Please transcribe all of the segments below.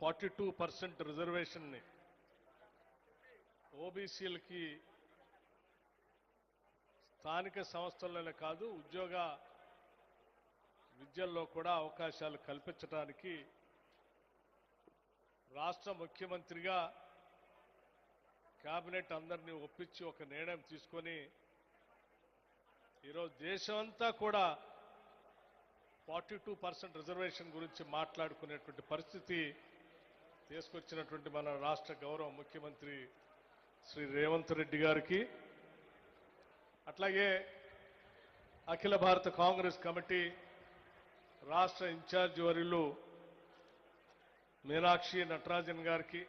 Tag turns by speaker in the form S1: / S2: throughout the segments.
S1: 42% రిజర్వేషన్ని ఓబీసీలకి స్థానిక సంస్థల్లోనే కాదు ఉద్యోగ విద్యల్లో కూడా అవకాశాలు కల్పించడానికి రాష్ట్ర ముఖ్యమంత్రిగా కేబినెట్ అందరినీ ఒప్పించి ఒక నిర్ణయం తీసుకొని ఈరోజు దేశమంతా కూడా 42% రిజర్వేషన్ గురించి మాట్లాడుకునేటువంటి పరిస్థితి తీసుకొచ్చినటువంటి మన రాష్ట్ర గౌరవ ముఖ్యమంత్రి శ్రీ రేవంత్ రెడ్డి గారికి, అట్లాగే అఖిల భారత కాంగ్రెస్ కమిటీ రాష్ట్ర ఇన్ఛార్జ్ వర్యులు మీనాక్షి నటరాజన్ గారికి,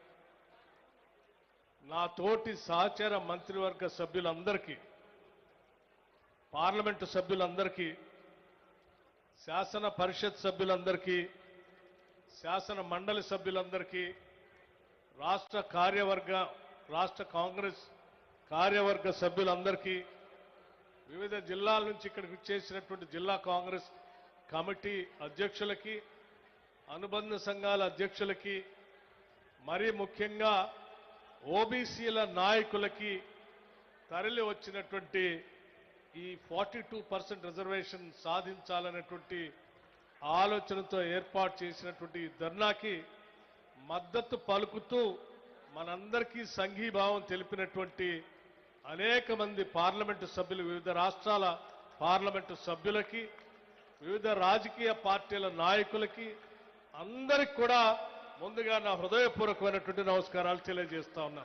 S1: నా తోటి సహచర మంత్రివర్గ సభ్యులందరికీ, పార్లమెంటు సభ్యులందరికీ, శాసన పరిషత్ సభ్యులందరికీ, శాసన మండలి సభ్యులందరికీ, రాష్ట్ర కాంగ్రెస్ కార్యవర్గ సభ్యులందరికీ, వివిధ జిల్లాల నుంచి ఇక్కడికి చేసినటువంటి జిల్లా కాంగ్రెస్ కమిటీ అధ్యక్షులకి, అనుబంధ సంఘాల అధ్యక్షులకి, మరీ ముఖ్యంగా ఓబీసీల నాయకులకి, తరలి వచ్చినటువంటి ఈ 42% రిజర్వేషన్ సాధించాలనేటువంటి ఆలోచనతో ఏర్పాటు చేసినటువంటి ఈ ధర్నాకి మద్దతు పలుకుతూ మనందరికీ సంఘీభావం తెలిపినటువంటి అనేక మంది పార్లమెంటు సభ్యులు, వివిధ రాష్ట్రాల పార్లమెంటు సభ్యులకి, వివిధ రాజకీయ పార్టీల నాయకులకి అందరికి కూడా ముందుగా నా హృదయపూర్వకమైనటువంటి నమస్కారాలు తెలియజేస్తా ఉన్నా.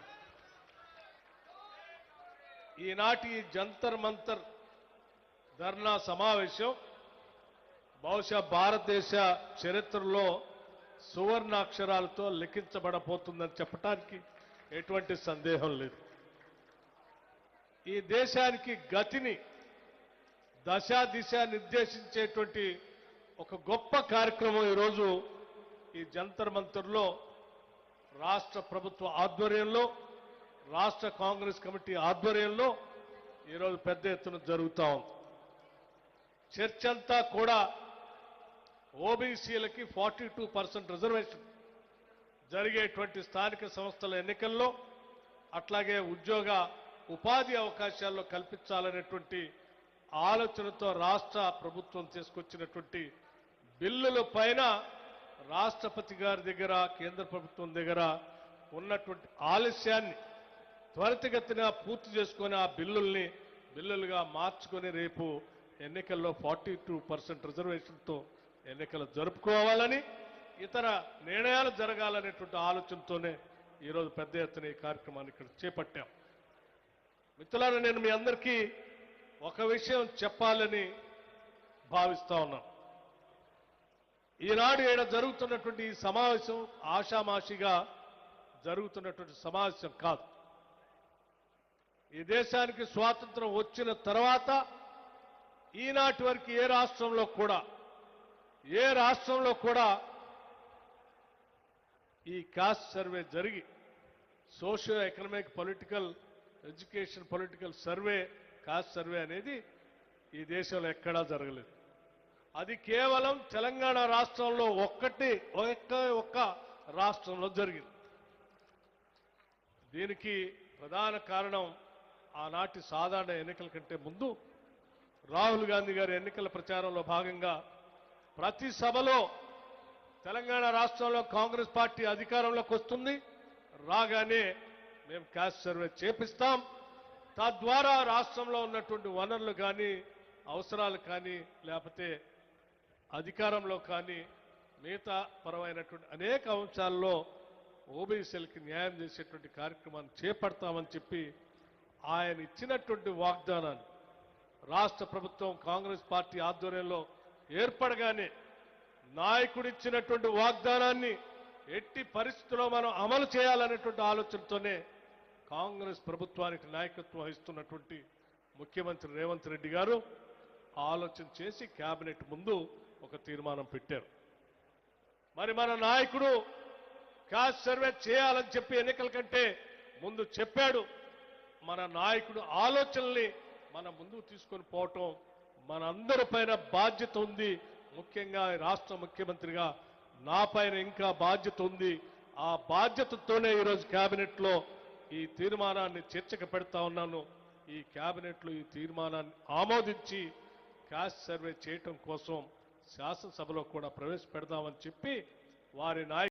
S1: ఈనాటి జంతర్ మంతర్ ధర్నా సమావేశం బహుశా భారతదేశ చరిత్రలో సువర్ణాక్షరాలతో లిఖించబడబోతుందని చెప్పడానికి ఎటువంటి సందేహం లేదు. ఈ దేశానికి గతిని దిశ నిర్దేశించేటువంటి ఒక గొప్ప కార్యక్రమం ఈరోజు ఈ జంతర్ మంతర్లో రాష్ట్ర ప్రభుత్వ ఆధ్వర్యంలో, రాష్ట్ర కాంగ్రెస్ కమిటీ ఆధ్వర్యంలో ఈరోజు పెద్ద ఎత్తున జరుగుతూ ఉంది. చర్చ అంతా కూడా ఓబీసీలకి 42% రిజర్వేషన్ జరిగేటువంటి స్థానిక సంస్థల ఎన్నికల్లో, అట్లాగే ఉద్యోగ ఉపాధి అవకాశాల్లో కల్పించాలనేటువంటి ఆలోచనతో రాష్ట్ర ప్రభుత్వం తీసుకొచ్చినటువంటి బిల్లుల పైన రాష్ట్రపతి గారి దగ్గర, కేంద్ర ప్రభుత్వం దగ్గర ఉన్నటువంటి ఆలస్యాన్ని త్వరితగతిన పూర్తి చేసుకొని ఆ బిల్లులుగా మార్చుకొని రేపు ఎన్నికల్లో 42% రిజర్వేషన్తో ఎన్నికలు జరుపుకోవాలని, ఇతర నిర్ణయాలు జరగాలనేటువంటి ఆలోచనతోనే ఈరోజు పెద్ద ఎత్తున ఈ కార్యక్రమాన్ని ఇక్కడ చేపట్టాం. మిత్రులారా, నేను మీ అందరికీ ఒక విషయం చెప్పాలని భావిస్తా ఉన్నాను. ఈనాడు ఈడ జరుగుతున్నటువంటి ఈ సమావేశం ఆషామాషిగా జరుగుతున్నటువంటి సమావేశం కాదు. ఈ దేశానికి స్వాతంత్రం వచ్చిన తర్వాత ఈనాటి వరకు ఏ రాష్ట్రంలో కూడా ఈ కాస్ట్ సర్వే జరిగి socio economic political education political survey, caste survey అనేది ఈ దేశంలో ఎక్కడా జరగలేదు. అది కేవలం తెలంగాణ రాష్ట్రంలో ఒక్క రాష్ట్రంలో జరిగింది. దీనికి ప్రధాన కారణం ఆనాటి సాధారణ ఎన్నికల కంటే ముందు రాహుల్ గాంధీ గారి ఎన్నికల ప్రచారంలో భాగంగా ప్రతి సభలో తెలంగాణ రాష్ట్రంలో కాంగ్రెస్ పార్టీ అధికారంలోకి వస్తుంది, రాగానే మేము కాస్ట్ సర్వే చేపిస్తాం, తద్వారా రాష్ట్రంలో ఉన్నటువంటి వనరులు కానీ, అవసరాలు కానీ, లేకపోతే అధికారంలో కానీ మిగతా పరమైనటువంటి అనేక అంశాల్లో ఓబీసీలకి న్యాయం చేసేటువంటి కార్యక్రమాన్ని చేపడతామని చెప్పి ఆయన ఇచ్చినటువంటి వాగ్దానాన్ని రాష్ట్ర ప్రభుత్వం కాంగ్రెస్ పార్టీ ఆధ్వర్యంలో ఏర్పడగానే నాయకుడిచ్చినటువంటి వాగ్దానాన్ని ఎట్టి పరిస్థితుల్లో మనం అమలు చేయాలనేటువంటి ఆలోచనతోనే కాంగ్రెస్ ప్రభుత్వానికి నాయకత్వం వహిస్తున్నటువంటి ముఖ్యమంత్రి రేవంత్ రెడ్డి గారు ఆలోచన చేసి కేబినెట్ ముందు ఒక తీర్మానం పెట్టారు. మరి మన నాయకుడు కాస్ట్ సర్వే చేయాలని చెప్పి ఎన్నికల కంటే ముందు చెప్పాడు. మన నాయకుడు ఆలోచనల్ని మన ముందుకు తీసుకొని పోవటం మనందరిపైన బాధ్యత ఉంది. ముఖ్యంగా రాష్ట్ర ముఖ్యమంత్రిగా నా పైన ఇంకా బాధ్యత ఉంది. ఆ బాధ్యతతోనే ఈరోజు కేబినెట్లో ఈ తీర్మానాన్ని చర్చకు పెడతా ఉన్నాను. ఈ కేబినెట్లో ఈ తీర్మానాన్ని ఆమోదించి క్యాస్ట్ సర్వే చేయటం కోసం శాసనసభలో కూడా ప్రవేశపెడదామని చెప్పి వారి నాయకులు